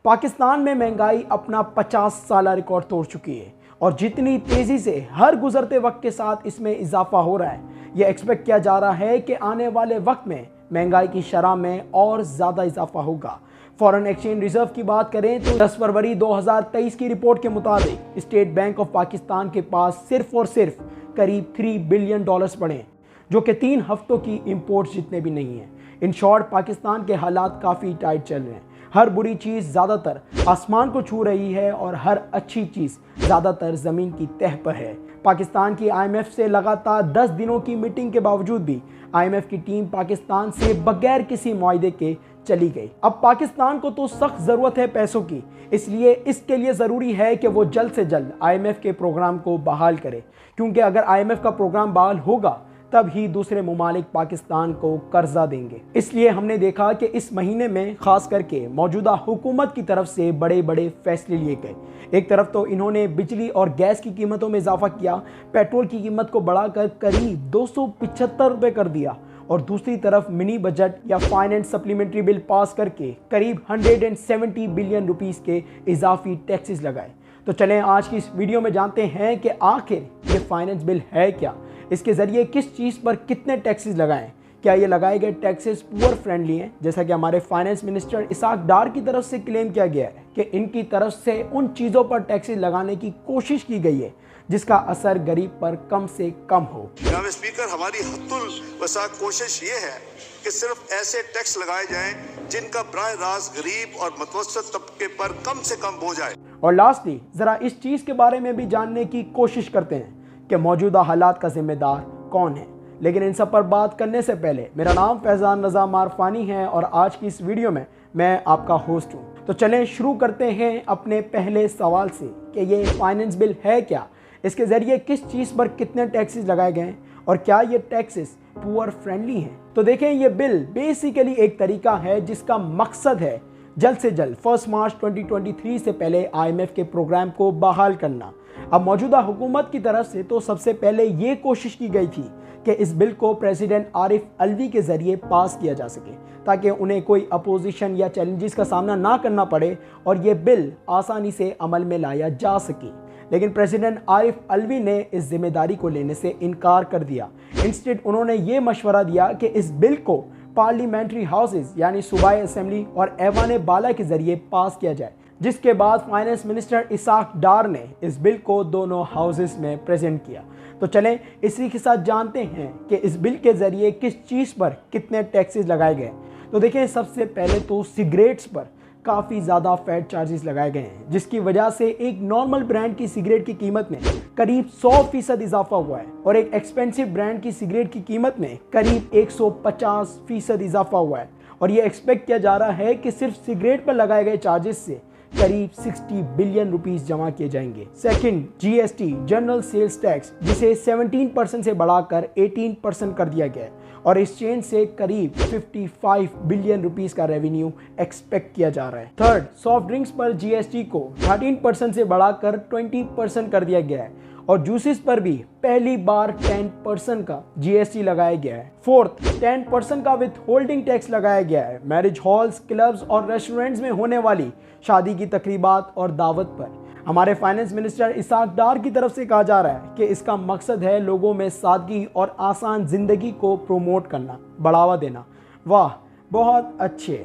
पाकिस्तान में महंगाई अपना 50 साल रिकॉर्ड तोड़ चुकी है और जितनी तेजी से हर गुजरते वक्त के साथ इसमें इजाफा हो रहा है, यह एक्सपेक्ट किया जा रहा है कि आने वाले वक्त में महंगाई की शरह में और ज़्यादा इजाफा होगा। फॉरेन एक्सचेंज रिजर्व की बात करें तो 10 फरवरी 2023 की रिपोर्ट के मुताबिक स्टेट बैंक ऑफ पाकिस्तान के पास सिर्फ और सिर्फ करीब $3 बिलियन पड़े हैं, जो कि 3 हफ्तों की इंपोर्ट्स जितने भी नहीं हैं। इन शॉर्ट पाकिस्तान के हालात काफ़ी टाइट चल रहे हैं। हर बुरी चीज़ ज़्यादातर आसमान को छू रही है और हर अच्छी चीज़ ज़्यादातर ज़मीन की तह पर है। पाकिस्तान की IMF से लगातार 10 दिनों की मीटिंग के बावजूद भी IMF की टीम पाकिस्तान से बगैर किसी मुआहदे के चली गई। अब पाकिस्तान को तो सख्त ज़रूरत है पैसों की, इसलिए इसके लिए ज़रूरी है कि वो जल्द से जल्द IMF के प्रोग्राम को बहाल करे, क्योंकि अगर IMF का प्रोग्राम बहाल होगा तब ही दूसरे मुमालिक पाकिस्तान को कर्जा देंगे। इसलिए हमने देखा कि इस महीने में खास करके मौजूदा हुकूमत की तरफ से बड़े बड़े फैसले लिए गए। एक तरफ तो इन्होंने बिजली और गैस की कीमतों में इजाफा किया, पेट्रोल की कीमत को बढ़ाकर करीब 275 रुपये कर दिया, और दूसरी तरफ मिनी बजट या फाइनेंस सप्लीमेंट्री बिल पास करके करीब 170 बिलियन रुपीस के इजाफी टैक्सेस लगाए। तो चलें आज की इस वीडियो में जानते हैं कि आखिर ये फाइनेंस बिल है क्या, इसके ज़रिए किस चीज़ पर कितने टैक्सेस लगाएं, क्या ये लगाए गए टैक्सेस पुअर फ्रेंडली हैं, जैसा कि हमारे फाइनेंस मिनिस्टर इसाक डार की तरफ से क्लेम किया गया है कि इनकी तरफ से उन चीज़ों पर टैक्सेस लगाने की कोशिश की गई है जिसका असर गरीब पर कम से कम हो। जनाब स्पीकर, हमारी हद्दुल वसा कोशिश ये है कि सिर्फ ऐसे टैक्स लगाए जाएं जिनका बराह रास्त गरीब और मुतवस्सित तबके पर कम से कम बोझ आए। और लास्टली ज़रा इस चीज़ के बारे में भी जानने की कोशिश करते हैं कि मौजूदा हालात का जिम्मेदार कौन है। लेकिन इन सब पर बात करने से पहले मेरा नाम फैज़ान रज़ा मारफानी है और आज की इस वीडियो में मैं आपका होस्ट हूँ। तो चलें शुरू करते हैं अपने पहले सवाल से कि ये फाइनेंस बिल है क्या, इसके ज़रिए किस चीज़ पर कितने टैक्सेस लगाए गए हैं और क्या ये टैक्सेस पुअर फ्रेंडली हैं। तो देखें, ये बिल बेसिकली एक तरीका है जिसका मकसद है जल्द से जल्द 1 मार्च 2023 से पहले IMF के प्रोग्राम को बहाल करना। अब मौजूदा हुकूमत की तरफ से तो सबसे पहले ये कोशिश की गई थी कि इस बिल को प्रेसिडेंट आरिफ अलवी के ज़रिए पास किया जा सके ताकि उन्हें कोई अपोजिशन या चैलेंजेस का सामना ना करना पड़े और ये बिल आसानी से अमल में लाया जा सके। लेकिन प्रेसिडेंट आरिफ अलवी ने इस जिम्मेदारी को लेने से इनकार कर दिया। इंस्टेड उन्होंने ये मशवरा दिया कि इस बिल को पार्लियामेंट्री हाउसेस यानी सूबाई असेंबली और ऐवान बाला के ज़रिए पास किया जाए, जिसके बाद फाइनेंस मिनिस्टर इसाक डार ने इस बिल को दोनों हाउसेस में प्रेजेंट किया। तो चलें इसी के साथ जानते हैं कि इस बिल के ज़रिए किस चीज़ पर कितने टैक्सेस लगाए गए। तो देखें, सबसे पहले तो सिगरेट्स पर काफ़ी ज़्यादा फैट चार्जेस लगाए गए हैं, जिसकी वजह से एक नॉर्मल ब्रांड की सिगरेट की कीमत में करीब 100% इजाफा हुआ है और एक एक्सपेंसिव ब्रांड की सिगरेट की कीमत में करीब 150% इजाफा हुआ है। और ये एक्सपेक्ट किया जा रहा है कि सिर्फ सिगरेट पर लगाए गए चार्जेस से करीब 60 बिलियन रुपीस जमा किए जाएंगे। Second, GST general sales tax, जिसे 17% से बढ़ाकर 18% कर दिया गया है और एक्सचेंज से करीब 55 बिलियन रुपीस का रेवेन्यू एक्सपेक्ट किया जा रहा है। थर्ड, सॉफ्ट ड्रिंक्स पर GST को 13% से बढ़ाकर 20% कर दिया गया है और जूसेस पर भी पहली बार 10% का GST लगाया गया है। फोर्थ, 10% का विथ होल्डिंग टैक्स लगाया गया है मैरिज हॉल्स, क्लब्स और रेस्टोरेंट्स में होने वाली शादी की तकरीबात और दावत पर। हमारे फाइनेंस मिनिस्टर इसाक डार की तरफ से कहा जा रहा है कि इसका मकसद है लोगों में सादगी और आसान ज़िंदगी को प्रोमोट करना, बढ़ावा देना। वाह, बहुत अच्छे।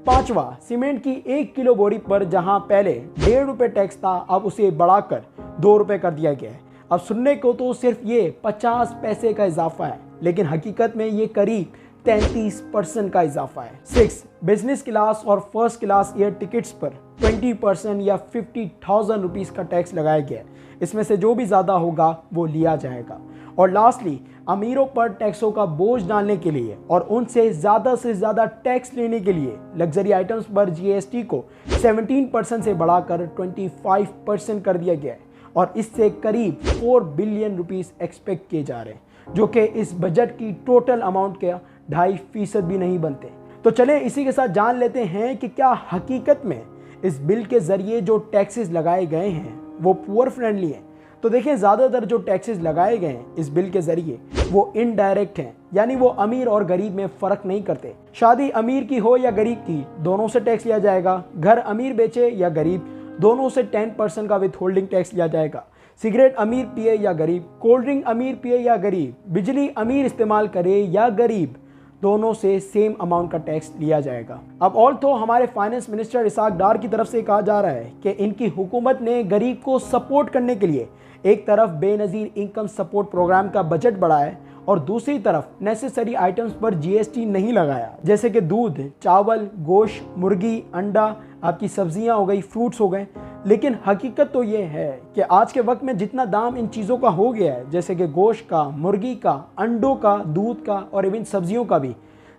पांचवा, सीमेंट की 1 किलो बोरी पर जहां पहले 1.5 रुपये टैक्स था, अब उसे बढ़ाकर 2 रुपये कर दिया गया है। अब सुनने को तो सिर्फ ये 50 पैसे का इजाफा है, लेकिन हकीकत में ये करीब 33% का इजाफा है। 6, बिजनेस क्लास और फर्स्ट क्लास एयर टिकट्स पर 20% या 50,000 रुपीज़ का टैक्स लगाया गया है। इसमें से जो भी ज़्यादा होगा वो लिया जाएगा। और लास्टली, अमीरों पर टैक्सों का बोझ डालने के लिए और उनसे ज़्यादा टैक्स लेने के लिए लग्जरी आइटम्स पर GST को 17% से बढ़ाकर 25% कर दिया गया है और इससे करीब 4 बिलियन रुपीस एक्सपेक्ट किए जा रहे हैं, जो कि इस बजट की टोटल अमाउंट के 2.5% भी नहीं बनते। तो चलें इसी के साथ जान लेते हैं कि क्या हकीकत में इस बिल के ज़रिए जो टैक्सेस लगाए गए हैं वो पुअर फ्रेंडली हैं। तो देखिए ज़्यादातर जो टैक्सेस लगाए गए हैं इस बिल के ज़रिए वो इनडायरेक्ट हैं, यानी वो अमीर और गरीब में फ़र्क नहीं करते। शादी अमीर की हो या गरीब की, दोनों से टैक्स लिया जाएगा। घर अमीर बेचे या गरीब, दोनों से 10% का विथ होल्डिंग टैक्स लिया जाएगा। सिगरेट अमीर पिए या गरीब, कोल्ड ड्रिंक अमीर पिए या गरीब, बिजली अमीर इस्तेमाल करे या गरीब, दोनों से सेम अमाउंट का टैक्स लिया जाएगा। अब और तो हमारे फाइनेंस मिनिस्टर इसाक डार की तरफ से कहा जा रहा है कि इनकी हुकूमत ने गरीब को सपोर्ट करने के लिए एक तरफ बेनज़ीर इनकम सपोर्ट प्रोग्राम का बजट बढ़ाया और दूसरी तरफ नेसेसरी आइटम्स पर जीएसटी नहीं लगाया, जैसे कि दूध, चावल, गोश्त, मुर्गी, अंडा, आपकी सब्जियां हो गई, फ्रूट्स हो गए। लेकिन हकीकत तो ये है कि आज के वक्त में जितना दाम इन चीज़ों का हो गया है, जैसे कि गोश्त का, मुर्गी का, अंडों का, दूध का और इवन सब्जियों का भी,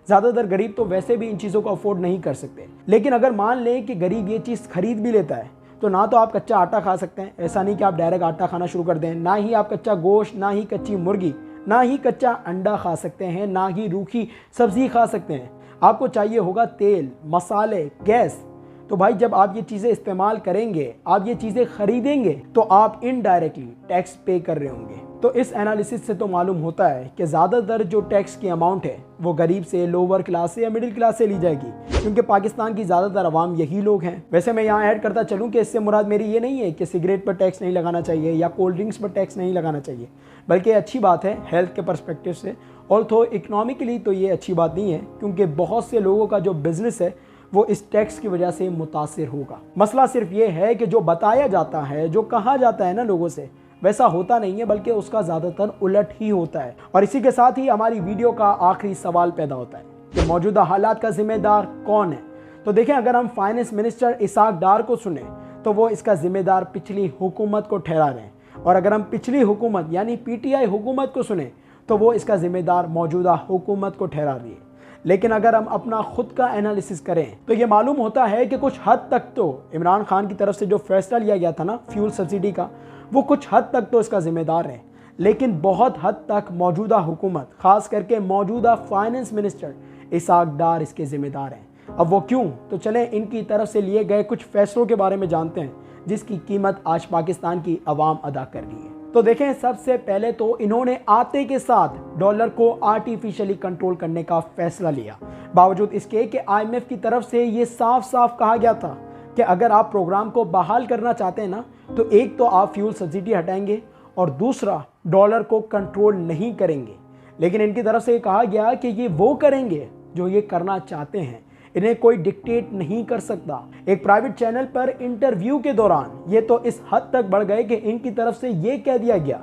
ज़्यादातर गरीब तो वैसे भी इन चीज़ों को अफोर्ड नहीं कर सकते। लेकिन अगर मान लें कि गरीब ये चीज़ खरीद भी लेता है तो ना तो आप कच्चा आटा खा सकते हैं, ऐसा नहीं कि आप डायरेक्ट आटा खाना शुरू कर दें, ना ही आप कच्चा गोश्त, ना ही कच्ची मुर्गी, ना ही कच्चा अंडा खा सकते हैं, ना ही रूखी सब्जी खा सकते हैं। आपको चाहिए होगा तेल, मसाले, गैस। तो भाई जब आप ये चीज़ें इस्तेमाल करेंगे, आप ये चीज़ें खरीदेंगे, तो आप इनडायरेक्टली टैक्स पे कर रहे होंगे। तो इस एनालिसिस से तो मालूम होता है कि ज़्यादातर जो टैक्स की अमाउंट है वो गरीब से, लोअर क्लास से या मिडिल क्लास से ली जाएगी, क्योंकि पाकिस्तान की ज़्यादातर आवाम यही लोग हैं। वैसे मैं यहाँ ऐड करता चलूँ कि इससे मुराद मेरी ये नहीं है कि सिगरेट पर टैक्स नहीं लगाना चाहिए या कोल्ड ड्रिंक्स पर टैक्स नहीं लगाना चाहिए, बल्कि अच्छी बात है हेल्थ के पर्सपेक्टिव से। और तो इकनॉमिकली तो ये अच्छी बात नहीं है, क्योंकि बहुत से लोगों का जो बिज़नेस है वो इस टैक्स की वजह से मुतासिर होगा। मसला सिर्फ ये है कि जो बताया जाता है, जो कहा जाता है ना लोगों से, वैसा होता नहीं है, बल्कि उसका ज़्यादातर उलट ही होता है। और इसी के साथ ही हमारी वीडियो का आखिरी सवाल पैदा होता है कि मौजूदा हालात का जिम्मेदार कौन है। तो देखें, अगर हम फाइनेंस मिनिस्टर इसाक डार को सुने तो वो इसका जिम्मेदार पिछली हुकूमत को ठहरा रहे हैं, और अगर हम पिछली हुकूमत यानी पीटीआई हुकूमत को सुने तो वो इसका जिम्मेदार मौजूदा हुकूमत को ठहरा रही है। लेकिन अगर हम अपना खुद का एनालिसिस करें तो ये मालूम होता है कि कुछ हद तक तो इमरान खान की तरफ से जो फैसला लिया गया था ना फ्यूल सब्सिडी का, वो कुछ हद तक तो इसका जिम्मेदार है, लेकिन बहुत हद तक मौजूदा हुकूमत, खास करके मौजूदा फाइनेंस मिनिस्टर इसाक डार इसके जिम्मेदार हैं। अब वो क्यों, तो चलें इनकी तरफ से लिए गए कुछ फैसलों के बारे में जानते हैं जिसकी कीमत आज पाकिस्तान की आवाम अदा कर रही है। तो देखें, सबसे पहले तो इन्होंने आते के साथ डॉलर को आर्टिफिशियली कंट्रोल करने का फैसला लिया, बावजूद इसके कि आईएमएफ की तरफ से ये साफ साफ कहा गया था कि अगर आप प्रोग्राम को बहाल करना चाहते हैं ना, तो एक तो आप फ्यूल सब्सिडी हटाएंगे और दूसरा डॉलर को कंट्रोल नहीं करेंगे। लेकिन इनकी तरफ से कहा गया कि ये वो करेंगे जो ये करना चाहते हैं, इन्हें कोई डिक्टेट नहीं कर सकता। एक प्राइवेट चैनल पर इंटरव्यू के दौरान ये तो इस हद तक बढ़ गए कि इनकी तरफ से ये कह दिया गया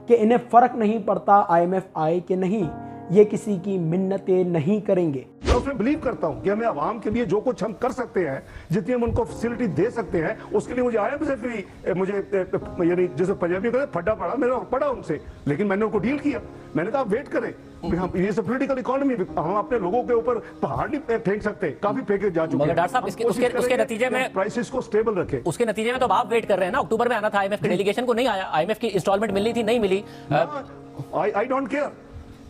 कि इन्हें फ़र्क नहीं पड़ता आईएमएफ आए कि नहीं, ये किसी की मिन्नतें नहीं करेंगे। मैं उसमें बिलीव करता हूं कि हमें आवाम के लिए जो कुछ हम कर सकते हैं, जितनी हम उनको फैसिलिटी दे सकते हैं, उसके लिए मुझे आया मुझे यानी जैसे पंजाबी कहते फड्डा पड़ा, मेरा पड़ा उनसे, लेकिन मैंने उनको डील किया। मैंने कहा वेट करें, हम ये पॉलिटिकल इकोनॉमी, हम अपने लोगों के ऊपर पहाड़ नहीं फेंक सकते, काफी फेंके जा चुके हैं। डॉक्टर साहब उसके नतीजे में प्राइसेस को स्टेबल रखें। उसके नतीजे में तो आप वेट कर रहे हैं ना, अक्टूबर में आना था आईएमएफ के डेलीगेशन को, नहीं आया। आईएमएफ की इंस्टॉलमेंट मिलनी थी, नहीं मिली। आई डोंट केयर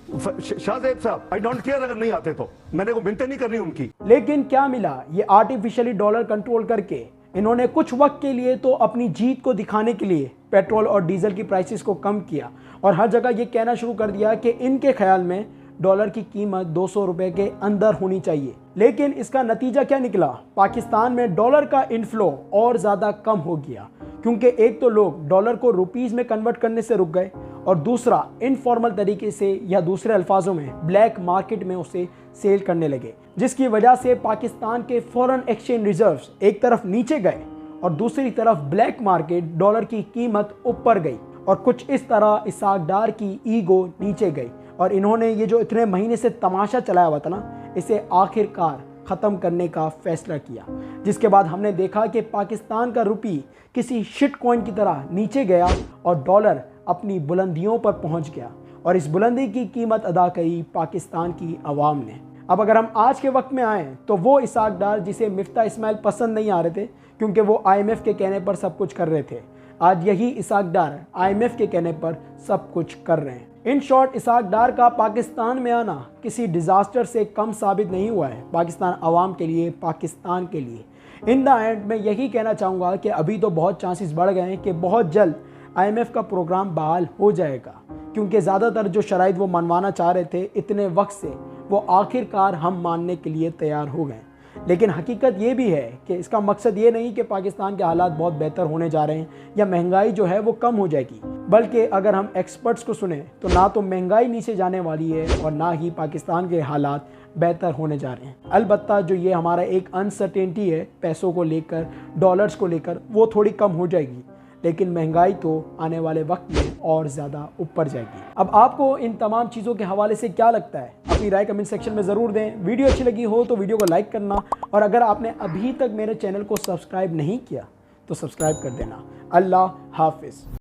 शाहजेब साहब, आई डोंट केयर अगर नहीं आते तो, मैंने को मिन्नतें नहीं करनी उनकी। लेकिन क्या मिला, ये आर्टिफिशियली डॉलर कंट्रोल करके इन्होंने कुछ वक्त के लिए तो अपनी जीत को दिखाने के लिए पेट्रोल और डीजल की प्राइसेस को कम किया और हर जगह ये कहना शुरू कर दिया कि इनके ख्याल में डॉलर की कीमत 200 रुपए के अंदर होनी चाहिए। लेकिन इसका नतीजा क्या निकला, पाकिस्तान में डॉलर का इनफ्लो और ज़्यादा कम हो गया, क्योंकि एक तो लोग डॉलर को रुपीज़ में कन्वर्ट करने से रुक गए और दूसरा इनफॉर्मल तरीके से या दूसरे अल्फाजों में ब्लैक मार्केट में उसे सेल करने लगे, जिसकी वजह से पाकिस्तान के फॉरेन एक्सचेंज रिजर्व्स एक तरफ नीचे गए और दूसरी तरफ ब्लैक मार्केट डॉलर की कीमत ऊपर गई। और कुछ इस तरह इसाक डार की ईगो नीचे गई और इन्होंने ये जो इतने महीने से तमाशा चलाया हुआ था ना, इसे आखिरकार ख़त्म करने का फैसला किया, जिसके बाद हमने देखा कि पाकिस्तान का रुपी किसी शिट कॉइन की तरह नीचे गया और डॉलर अपनी बुलंदियों पर पहुंच गया और इस बुलंदी की कीमत अदा करी पाकिस्तान की आवाम ने। अब अगर हम आज के वक्त में आएँ तो वो इसाक डार जिसे मिफ्ता इस्माइल पसंद नहीं आ रहे थे, क्योंकि वो आईएमएफ के कहने पर सब कुछ कर रहे थे, आज यही इसाक डार आईएमएफ के कहने पर सब कुछ कर रहे हैं। इन शॉर्ट, इसाक डार का पाकिस्तान में आना किसी डिज़ास्टर से कम साबित नहीं हुआ है पाकिस्तान आवाम के लिए, पाकिस्तान के लिए। इन द एंड मैं यही कहना चाहूँगा कि अभी तो बहुत चांसेस बढ़ गए हैं कि बहुत जल्द IMF का प्रोग्राम बहाल हो जाएगा, क्योंकि ज़्यादातर जो शराइत वो मनवाना चाह रहे थे इतने वक्त से वो आखिरकार हम मानने के लिए तैयार हो गए। लेकिन हकीकत ये भी है कि इसका मकसद ये नहीं कि पाकिस्तान के हालात बहुत बेहतर होने जा रहे हैं या महंगाई जो है वो कम हो जाएगी, बल्कि अगर हम एक्सपर्ट्स को सुने तो ना तो महंगाई नीचे जाने वाली है और ना ही पाकिस्तान के हालात बेहतर होने जा रहे हैं। अलबत्ता जो ये हमारा एक अनसर्टेनिटी है पैसों को लेकर, डॉलर्स को लेकर, वो थोड़ी कम हो जाएगी, लेकिन महंगाई तो आने वाले वक्त में और ज़्यादा ऊपर जाएगी। अब आपको इन तमाम चीज़ों के हवाले से क्या लगता है, अपनी राय कमेंट सेक्शन में ज़रूर दें। वीडियो अच्छी लगी हो तो वीडियो को लाइक करना, और अगर आपने अभी तक मेरे चैनल को सब्सक्राइब नहीं किया तो सब्सक्राइब कर देना। अल्लाह हाफिज़।